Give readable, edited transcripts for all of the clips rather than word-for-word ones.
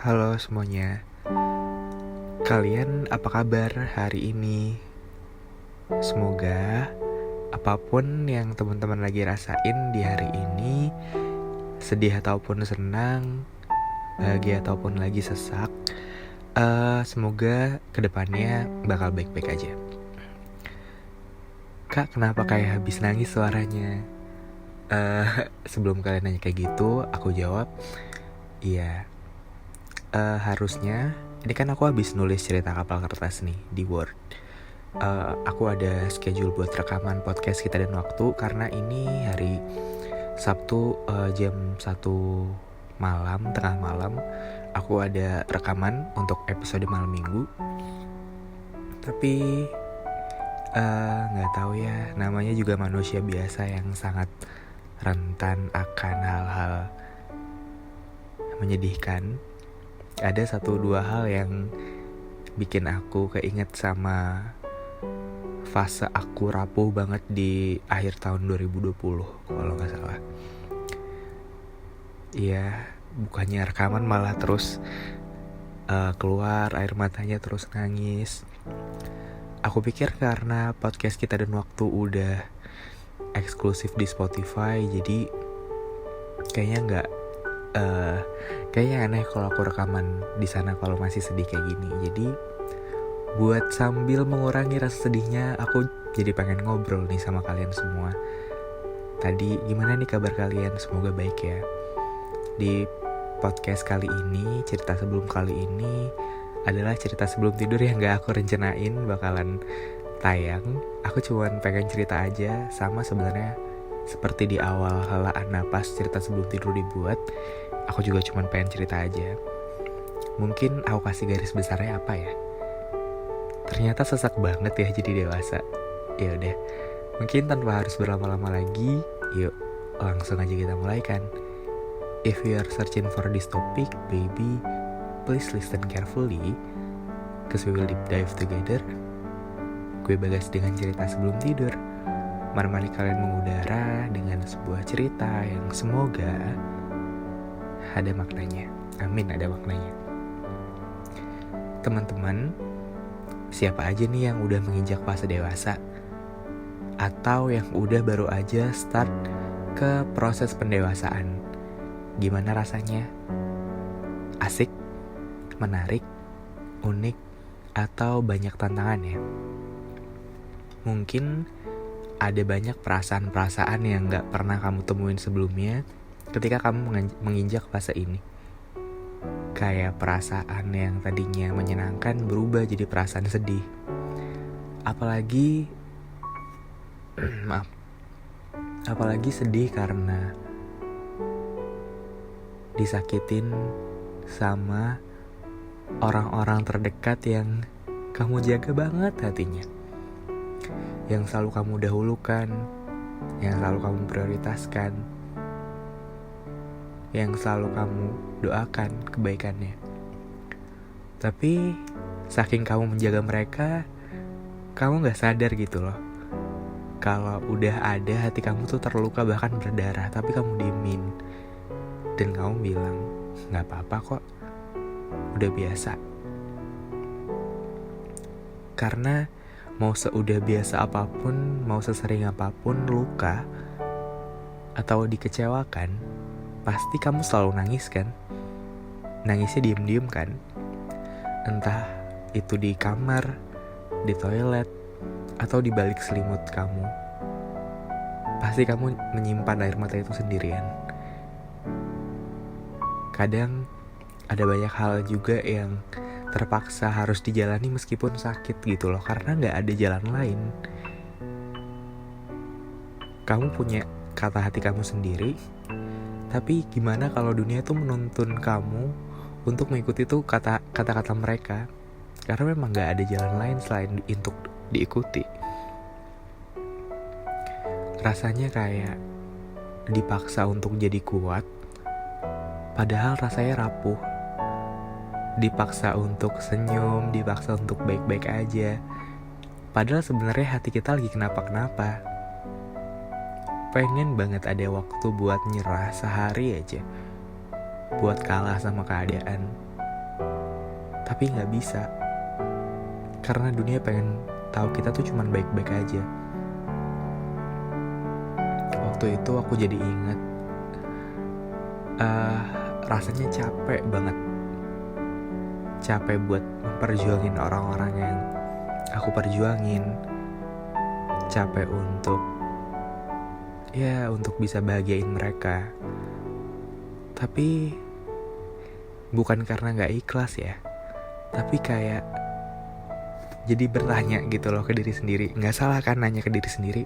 Halo semuanya, kalian apa kabar hari ini? Semoga apapun yang teman-teman lagi rasain di hari ini, sedih ataupun senang, bahagia ataupun lagi sesak, semoga kedepannya bakal baik-baik aja. Kak, kenapa kayak habis nangis suaranya? Sebelum kalian nanya kayak gitu, aku jawab, iya. Harusnya ini kan aku habis nulis cerita kapal kertas nih di Word. Aku ada schedule buat rekaman podcast Kita dan Waktu karena ini hari Sabtu jam 1 malam, tengah malam. Aku ada rekaman untuk episode malam minggu. Tapi gak tahu ya, namanya juga manusia biasa yang sangat rentan akan hal-hal menyedihkan. Ada 1-2 hal yang bikin aku keinget sama fase aku rapuh banget di akhir tahun 2020 kalau gak salah. Iya, bukannya rekaman malah terus keluar air matanya, terus nangis. Aku pikir karena podcast Kita dan Waktu udah eksklusif di Spotify, jadi kayaknya aneh kalau aku rekaman di sana kalau masih sedih kayak gini. Jadi buat sambil mengurangi rasa sedihnya, aku jadi pengen ngobrol nih sama kalian semua. Tadi gimana nih kabar kalian? Semoga baik ya. Di podcast kali ini, cerita sebelum kali ini adalah cerita sebelum tidur yang gak aku rencanain bakalan tayang. Aku cuman pengen cerita aja, sama sebenarnya seperti di awal helaan napas cerita sebelum tidur dibuat, aku juga cuman pengen cerita aja. Mungkin aku kasih garis besarnya apa ya? Ternyata sesak banget ya jadi dewasa. Ya udah, mungkin tanpa harus berlama-lama lagi, yuk langsung aja kita mulai kan. If you are searching for this topic, baby, please listen carefully, cause we will deep dive together. Gue Bagas dengan cerita sebelum tidur, menemani kalian mengudara dengan sebuah cerita yang semoga ada maknanya. Amin, ada maknanya. Teman-teman, siapa aja nih yang udah menginjak fase dewasa? Atau yang udah baru aja start ke proses pendewasaan? Gimana rasanya? Asik? Menarik? Unik? Atau banyak tantangannya? Mungkin ada banyak perasaan-perasaan yang gak pernah kamu temuin sebelumnya ketika kamu menginjak fase ini. Kayak perasaan yang tadinya menyenangkan berubah jadi perasaan sedih. Apalagi sedih karena disakitin sama orang-orang terdekat yang kamu jaga banget hatinya, yang selalu kamu dahulukan, yang selalu kamu prioritaskan, yang selalu kamu doakan kebaikannya. Tapi saking kamu menjaga mereka, kamu gak sadar gitu loh, kalau udah ada hati kamu tuh terluka bahkan berdarah, tapi kamu diemin. Dan kamu bilang, gak apa-apa kok, udah biasa. Karena mau seudah biasa apapun, mau sesering apapun luka atau dikecewakan, pasti kamu selalu nangis kan? Nangisnya diem-diem kan? Entah itu di kamar, di toilet, atau di balik selimut kamu. Pasti kamu menyimpan air mata itu sendirian. Kadang ada banyak hal juga yang terpaksa harus dijalani meskipun sakit gitu loh, karena gak ada jalan lain. Kamu punya kata hati kamu sendiri, tapi gimana kalau dunia tuh menuntun kamu untuk mengikuti tuh kata-kata mereka? Karena memang gak ada jalan lain selain untuk diikuti. Rasanya kayak dipaksa untuk jadi kuat, padahal rasanya rapuh. Dipaksa untuk senyum, dipaksa untuk baik-baik aja, padahal sebenarnya hati kita lagi kenapa-kenapa. Pengen banget ada waktu buat nyerah sehari aja, buat kalah sama keadaan, tapi nggak bisa. Karena dunia pengen tahu kita tuh cuman baik-baik aja. Waktu itu aku jadi ingat, rasanya capek banget. Capek buat memperjuangin orang-orang yang aku perjuangin. Capek untuk bisa bahagiain mereka. Tapi bukan karena gak ikhlas ya, tapi kayak jadi bertanya gitu loh ke diri sendiri. Gak salah kan nanya ke diri sendiri,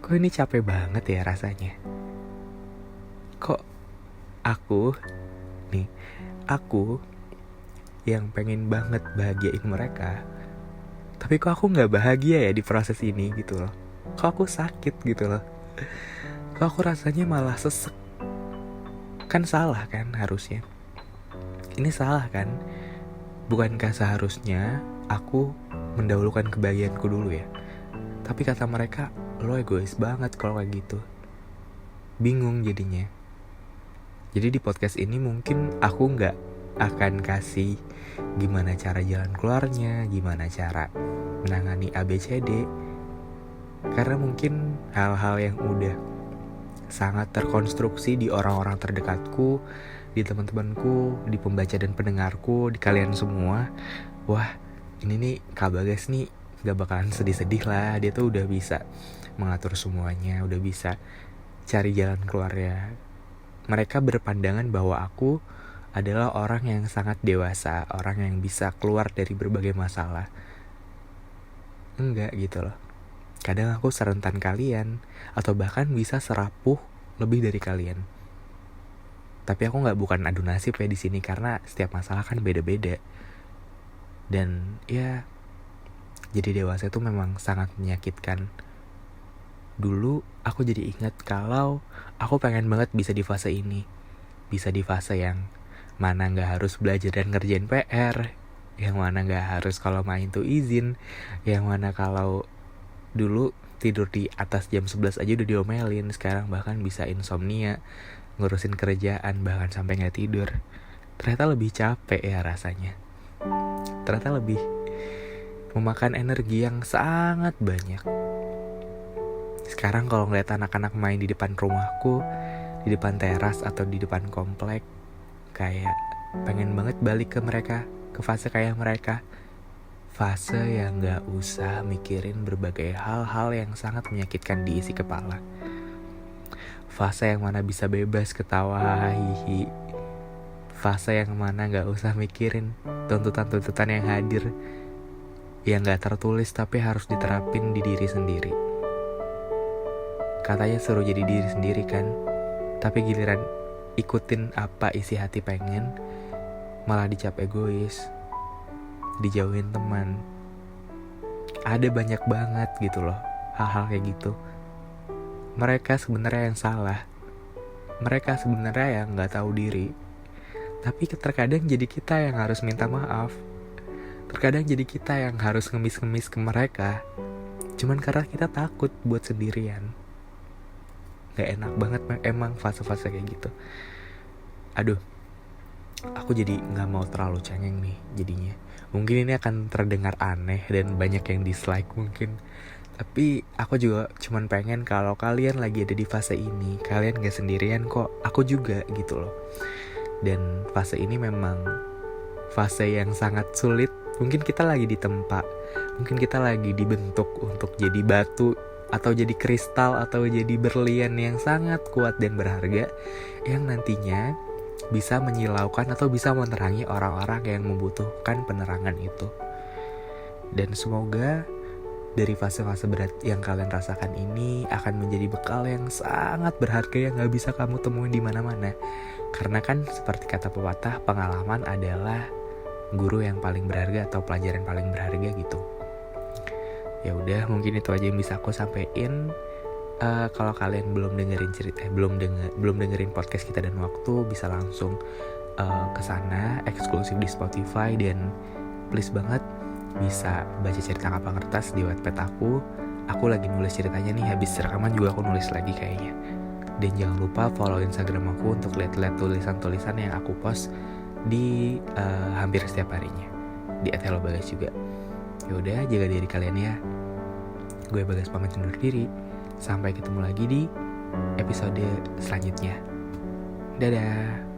kok ini capek banget ya rasanya. Kok aku yang pengen banget bahagiain mereka, tapi kok aku gak bahagia ya di proses ini gitu loh. Kok aku sakit gitu loh. Kok aku rasanya malah sesek. Kan salah kan harusnya. Ini salah kan? Bukankah seharusnya aku mendahulukan kebahagiaanku dulu ya? Tapi kata mereka, lo egois banget kalau kayak gitu. Bingung jadinya. Jadi di podcast ini mungkin aku gak akan kasih gimana cara jalan keluarnya, gimana cara menangani ABCD. Karena mungkin hal-hal yang udah sangat terkonstruksi di orang-orang terdekatku, di teman-temanku, di pembaca dan pendengarku, di kalian semua. Wah, ini nih Kak Bagas nih gak bakalan sedih-sedih lah. Dia tuh udah bisa mengatur semuanya, udah bisa cari jalan keluarnya. Mereka berpandangan bahwa aku adalah orang yang sangat dewasa, orang yang bisa keluar dari berbagai masalah. Enggak gitu loh. Kadang aku serentan kalian, atau bahkan bisa serapuh lebih dari kalian. Tapi aku bukan adu nasib ya di sini, karena setiap masalah kan beda-beda. Dan ya, jadi dewasa itu memang sangat menyakitkan. Dulu aku jadi ingat kalau aku pengen banget bisa di fase ini. Bisa di fase yang mana gak harus belajar dan ngerjain PR, yang mana gak harus kalau main tuh izin, yang mana kalau dulu tidur di atas jam 11 aja udah diomelin. Sekarang bahkan bisa insomnia, ngurusin kerjaan, bahkan sampai gak tidur. Ternyata lebih capek ya rasanya. Ternyata lebih memakan energi yang sangat banyak. Sekarang kalau ngeliat anak-anak main di depan rumahku, di depan teras atau di depan komplek, kayak pengen banget balik ke mereka, ke fase kayak mereka. Fase yang gak usah mikirin berbagai hal-hal yang sangat menyakitkan di isi kepala. Fase yang mana bisa bebas ketawa hihi. Fase yang mana gak usah mikirin tuntutan-tuntutan yang hadir, yang gak tertulis tapi harus diterapin di diri sendiri. Katanya suruh jadi diri sendiri kan, tapi giliran ikutin apa isi hati pengen, malah dicap egois, dijauhin teman. Ada banyak banget gitu loh hal-hal kayak gitu. Mereka sebenarnya yang salah, mereka sebenarnya yang nggak tahu diri. Tapi terkadang jadi kita yang harus minta maaf. Terkadang jadi kita yang harus ngemis-ngemis ke mereka, cuman karena kita takut buat sendirian. Gak enak banget emang fase-fase kayak gitu. Aduh, aku jadi gak mau terlalu cengeng nih jadinya. Mungkin ini akan terdengar aneh dan banyak yang dislike mungkin. Tapi aku juga cuman pengen kalau kalian lagi ada di fase ini, kalian gak sendirian kok, aku juga gitu loh. Dan fase ini memang fase yang sangat sulit. Mungkin kita lagi ditempa, mungkin kita lagi dibentuk untuk jadi batu, atau jadi kristal, atau jadi berlian yang sangat kuat dan berharga, yang nantinya bisa menyilaukan atau bisa menerangi orang-orang yang membutuhkan penerangan itu. Dan semoga dari fase-fase berat yang kalian rasakan ini akan menjadi bekal yang sangat berharga yang gak bisa kamu temuin di mana-mana. Karena kan seperti kata pepatah, pengalaman adalah guru yang paling berharga atau pelajaran paling berharga gitu. Ya udah, mungkin itu aja yang bisa aku sampein. Kalau kalian belum dengerin podcast Kita dan Waktu, bisa langsung ke sana, eksklusif di Spotify. Dan please banget bisa baca cerita Kapal Kertas di Wattpad aku. Aku lagi nulis ceritanya nih, habis rekaman juga aku nulis lagi kayaknya. Dan jangan lupa follow Instagram aku untuk lihat-lihat tulisan-tulisan yang aku post di hampir setiap harinya di @hellobagas juga. Yaudah, jaga diri kalian ya. Gue Bagas pamit undur diri. Sampai ketemu lagi di episode selanjutnya. Dadah.